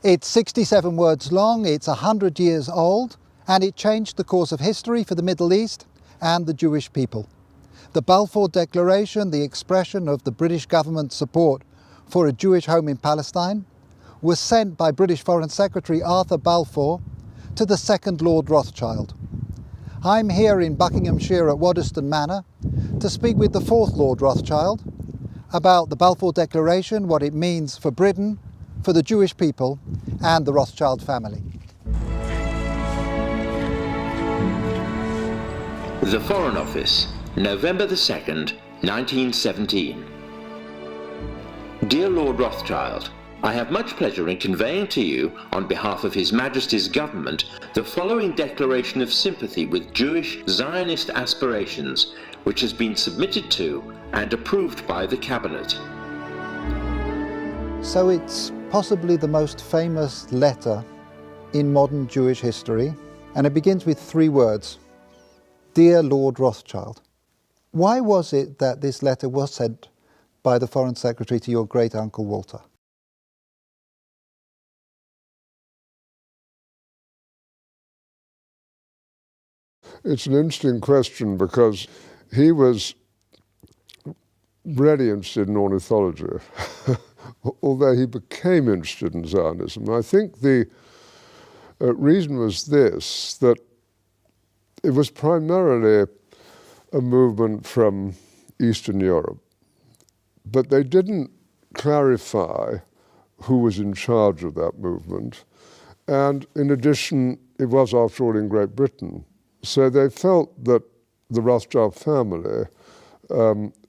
It's 67 words long, it's 100 years old, and it changed the course of history for the Middle East and the Jewish people. The Balfour Declaration, the expression of the British government's support for a Jewish home in Palestine, was sent by British Foreign Secretary Arthur Balfour to the second Lord Rothschild. I'm here in Buckinghamshire at Waddesdon Manor to speak with the fourth Lord Rothschild about the Balfour Declaration, what it means for Britain, for the Jewish people and the Rothschild family. The Foreign Office, November the 2nd, 1917. Dear Lord Rothschild, I have much pleasure in conveying to you, on behalf of His Majesty's Government, the following declaration of sympathy with Jewish Zionist aspirations, which has been submitted to and approved by the Cabinet. So it's possibly the most famous letter in modern Jewish history, and it begins with 3 words: Dear Lord Rothschild. Why was it that this letter was sent by the Foreign Secretary to your great-uncle Walter? It's an interesting question because he was really interested in ornithology, although he became interested in Zionism. I think the reason was this, that it was primarily a movement from Eastern Europe, but they didn't clarify who was in charge of that movement. And in addition, it was, after all, in Great Britain. So they felt that the Rothschild family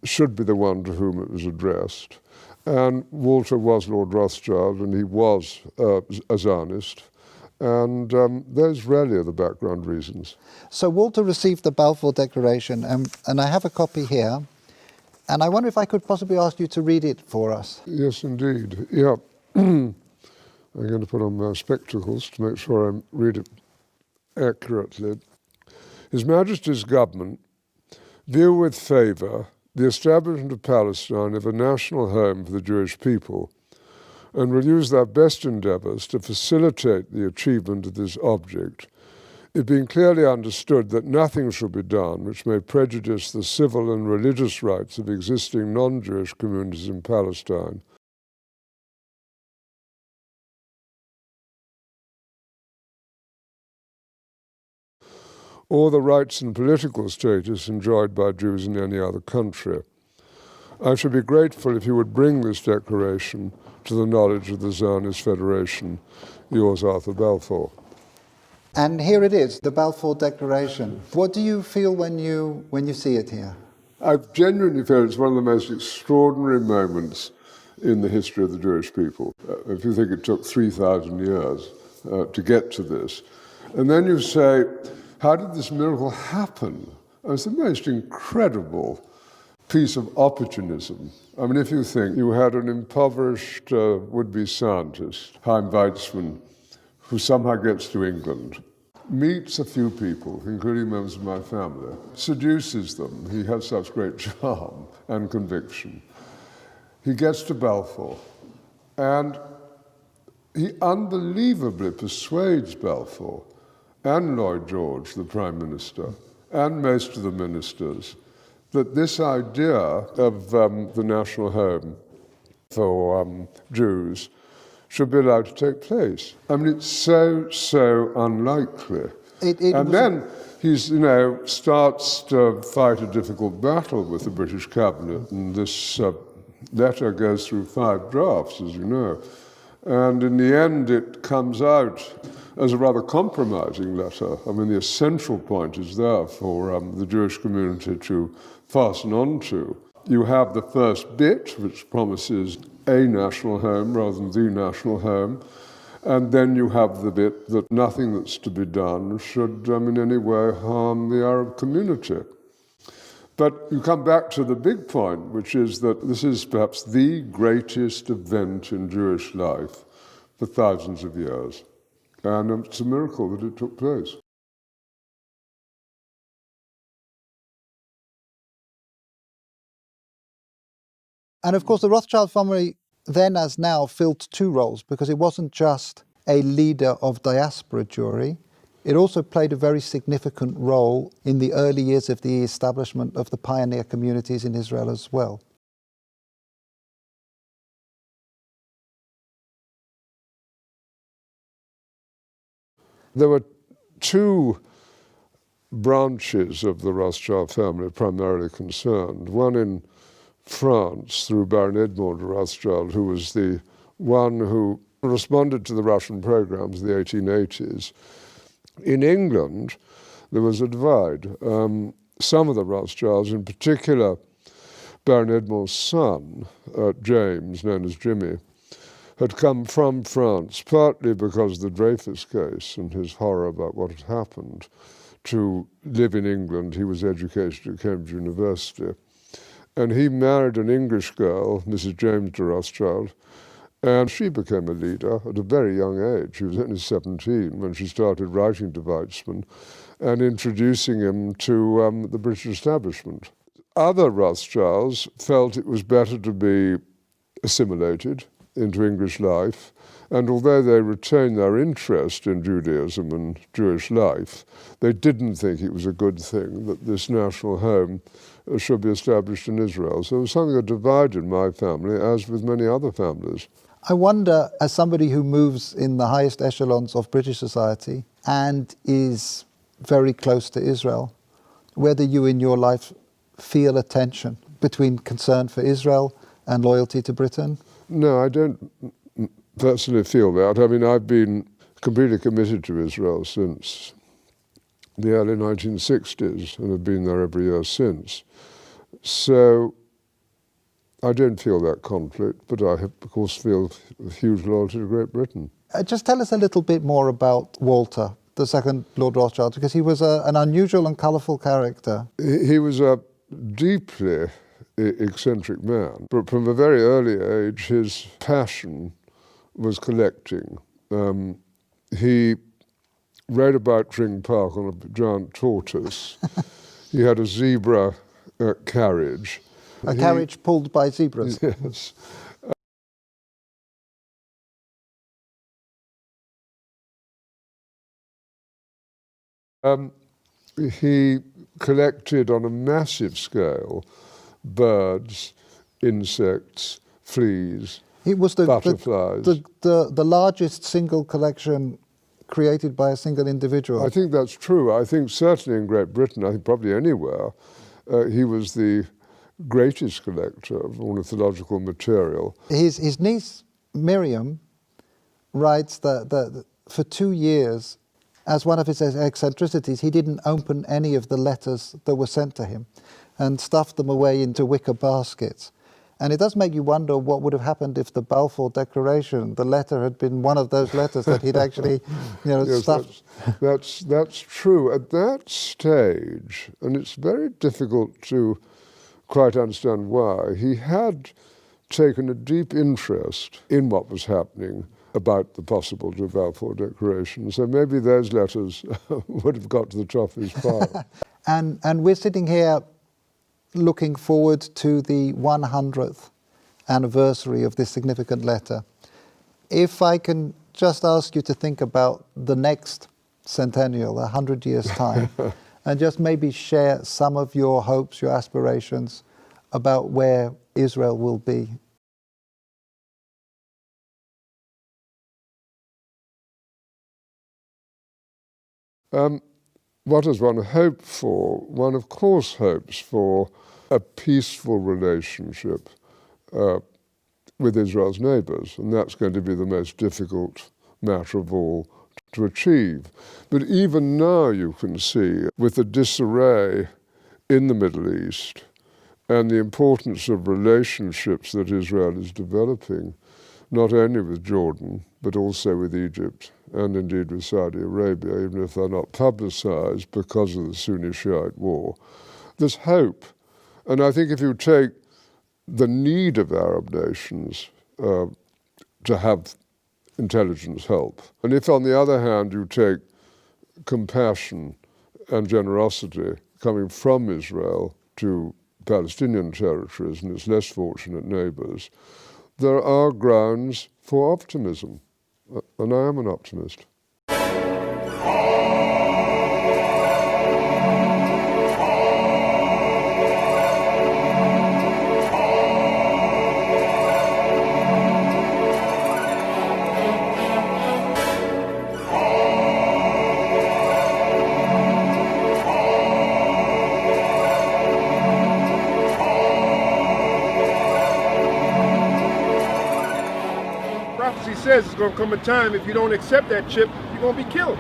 should be the one to whom it was addressed. And Walter was Lord Rothschild, and he was a Zionist. And those really are the background reasons. So Walter received the Balfour Declaration, and I have a copy here. And I wonder if I could possibly ask you to read it for us. Yes, indeed. Yeah. I'm going to put on my spectacles to make sure I read it accurately. His Majesty's Government view with favour the establishment of Palestine of a national home for the Jewish people, and will use their best endeavours to facilitate the achievement of this object, it being clearly understood that nothing shall be done which may prejudice the civil and religious rights of existing non-Jewish communities in Palestine, or the rights and political status enjoyed by Jews in any other country. I should be grateful if you would bring this declaration to the knowledge of the Zionist Federation. Yours, Arthur Balfour. And here it is, the Balfour Declaration. What do you feel when you see it here? I genuinely feel it's one of the most extraordinary moments in the history of the Jewish people. If you think it took 3,000 years to get to this, and then you say, how did this miracle happen? It's the most incredible piece of opportunism. I mean, if you think you had an impoverished would-be scientist, Chaim Weizmann, who somehow gets to England, meets a few people, including members of my family, seduces them. He has such great charm and conviction. He gets to Balfour, and he unbelievably persuades Balfour and Lloyd George, the Prime Minister, and most of the ministers, that this idea of the national home for Jews should be allowed to take place. I mean, it's so unlikely. And then he starts to fight a difficult battle with the British cabinet, and this letter goes through 5 drafts, as you know. And in the end, it comes out as a rather compromising letter. I mean, the essential point is there for the Jewish community to fasten on to. You have the first bit, which promises a national home rather than the national home, and then you have the bit that nothing that's to be done should in any way harm the Arab community. But you come back to the big point, which is that this is perhaps the greatest event in Jewish life for thousands of years. And it's a miracle that it took place. And of course, the Rothschild family then as now filled 2 roles, because it wasn't just a leader of diaspora Jewry. It also played a very significant role in the early years of the establishment of the pioneer communities in Israel as well. There were two branches of the Rothschild family primarily concerned. One in France through Baron Edmond Rothschild, who was the one who responded to the Russian programs of the 1880s. In England, there was a divide. Some of the Rothschilds, in particular Baron Edmond's son, James, known as Jimmy, had come from France, partly because of the Dreyfus case and his horror about what had happened, to live in England. He was educated at Cambridge University. And he married an English girl, Mrs. James de Rothschild, and she became a leader at a very young age. She was only 17 when she started writing to Weitzman and introducing him to the British establishment. Other Rothschilds felt it was better to be assimilated into English life, and although they retained their interest in Judaism and Jewish life, they didn't think it was a good thing that this national home should be established in Israel. So it was something that divided my family, as with many other families. I wonder, as somebody who moves in the highest echelons of British society and is very close to Israel, whether you in your life feel a tension between concern for Israel and loyalty to Britain? No, I don't personally feel that. I mean, I've been completely committed to Israel since the early 1960s and have been there every year since. So I don't feel that conflict, but I, of course, feel a huge loyalty to Great Britain. Just tell us a little bit more about Walter, the second Lord Rothschild, because he was an unusual and colourful character. He was a deeply eccentric man. But from a very early age, his passion was collecting. He rode about Tring Park on a giant tortoise. He had a zebra carriage. A carriage pulled by zebras? Yes. He collected on a massive scale birds, insects, fleas, it was butterflies. The largest single collection created by a single individual. I think that's true. I think certainly in Great Britain, I think probably anywhere, he was the greatest collector of ornithological material. His niece, Miriam, writes that for 2 years, as one of his eccentricities, he didn't open any of the letters that were sent to him and stuffed them away into wicker baskets. And it does make you wonder what would have happened if the Balfour Declaration, the letter had been one of those letters that he'd actually, yes, stuffed. That's true. At that stage, and it's very difficult to quite understand why, he had taken a deep interest in what was happening about the possibility of Balfour Declaration. So maybe those letters would have got to the top of his pile. And we're sitting here looking forward to the 100th anniversary of this significant letter. If I can just ask you to think about the next centennial, 100 years' time, and just maybe share some of your hopes, your aspirations about where Israel will be. What does one hope for? One, of course, hopes for a peaceful relationship with Israel's neighbors, and that's going to be the most difficult matter of all to achieve. But even now you can see, with the disarray in the Middle East and the importance of relationships that Israel is developing, not only with Jordan, but also with Egypt and indeed with Saudi Arabia, even if they're not publicized because of the Sunni-Shiite war. There's hope. And I think if you take the need of Arab nations to have intelligence help, and if on the other hand you take compassion and generosity coming from Israel to Palestinian territories and its less fortunate neighbors, there are grounds for optimism. And I am an optimist. Prophecy says it's going to come a time if you don't accept that chip, you're going to be killed.